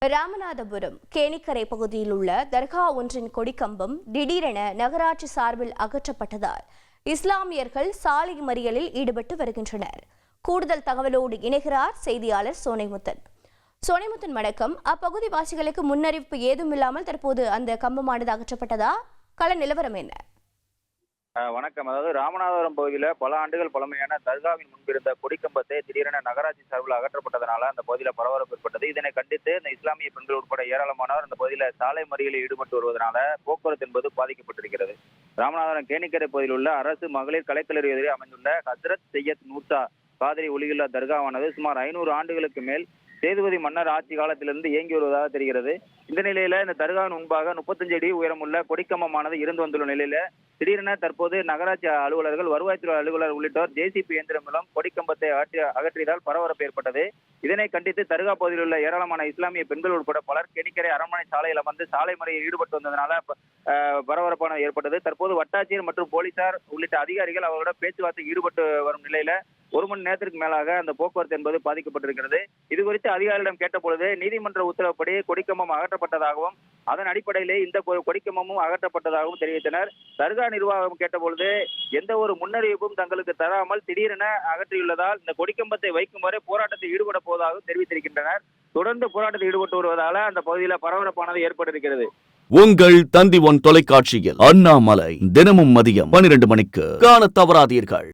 ராமநாதபுரம் கேணிக்கரை பகுதியில் உள்ள தர்கா ஒன்றின் கொடிக்கம்பம் திடீரென நகராட்சி சார்பில் அகற்றப்பட்டதால் இஸ்லாமியர்கள் சாலை மறியலில் ஈடுபட்டு வருகின்றனர். கூடுதல் தகவலோடு இணைகிறார் செய்தியாளர் சோனைமுத்தன். வணக்கம். அப்பகுதி வாசிகளுக்கு முன்னறிவிப்பு ஏதுமில்லாமல் தற்போது அந்த கம்பமானது அகற்றப்பட்டதா? கள நிலவரம் என்ன? வணக்கம். அதாவது ராமநாதபுரம் பகுதியில் பல ஆண்டுகள் பழமையான தர்காவின் முன்பிருந்த கொடிக்கம்பத்தை திடீரென நகராட்சி சார்பில் அகற்றப்பட்டதனால அந்த பகுதியில் பரபரப்பு ஏற்பட்டது. இதனை கண்டித்து இந்த இஸ்லாமிய பெண்கள் உட்பட ஏராளமானோர் அந்த பகுதியில் சாலை மறியலில் ஈடுபட்டு வருவதனால போக்குவரத்து என்பது பாதிக்கப்பட்டிருக்கிறது. ராமநாதபுரம் கேணிக்கரை பகுதியில் உள்ள அரசு மகளிர் கலைக்கல்லூரி எதிரே அமைந்துள்ள ஹசரத் சையத் நூர்ஷா காதிரி ஒளியுள்ள தர்காவானது சுமார் 500 ஆண்டுகளுக்கு மேல் சேதுபதி மன்னர் ஆட்சி காலத்திலிருந்து இயங்கி வருவதாக தெரிகிறது. இந்த நிலையில இந்த தர்காவின் முன்பாக 35 அடி உயரமுள்ள கொடிக்கம்பமானது இருந்து வந்துள்ள நிலையில திடீரென தற்போது நகராட்சி அலுவலர்கள், வருவாய்த்துறை அலுவலர் உள்ளிட்டோர் ஜேசிபி இயந்திரம் மூலம் கொடிக்கம்பத்தை அகற்றியதால் பரபரப்பு ஏற்பட்டது. இதனை கண்டித்து தர்கா பகுதியில் உள்ள ஏராளமான இஸ்லாமிய பெண்கள் உட்பட பலர் கேணிக்கரை அரண்மனை சாலையில் அமர்ந்து சாலை மறியலில் ஈடுபட்டு வந்ததனால பரபரப்பான ஏற்பட்டது. தற்போது வட்டாட்சியர் மற்றும் போலீசார் உள்ளிட்ட அதிகாரிகள் அவர்களோட பேச்சுவார்த்தையில் ஈடுபட்டு வரும் நிலையில 1 மணி நேரத்திற்கு மேலாக அந்த போக்குவரத்து என்பது பாதிக்கப்பட்டிருக்கிறது. இது குறித்து அதிகாரிகளிடம் கேட்டபொழுது நீதிமன்ற உத்தரவுப்படி கொடிக்கம்பம் அகற்றப்பட்டதாகவும் அதன் அடிப்படையிலே இந்த கொடிக்கம்பமும் அகற்றப்பட்டதாகவும் தெரிவித்தனர். தர்கா நிர்வாகம் கேட்டபொழுது எந்த ஒரு முன்னறிவிப்பும் தங்களுக்கு தராமல் திடீரென அகற்றியுள்ளதால் இந்த கொடிக்கம்பத்தை வைக்கும் வரை போராட்டத்தில் ஈடுபட போவதாகவும் தெரிவித்திருக்கின்றனர். தொடர்ந்து போராட்டத்தில் ஈடுபட்டு வருவதால அந்த பகுதியில் பரபரப்பானது ஏற்பட்டிருக்கிறது. உங்கள் தந்தி ஒன் தொலைக்காட்சியில் அண்ணாமலை தினமும் மதியம் 12 மணிக்கு காண தவறாதீர்கள்.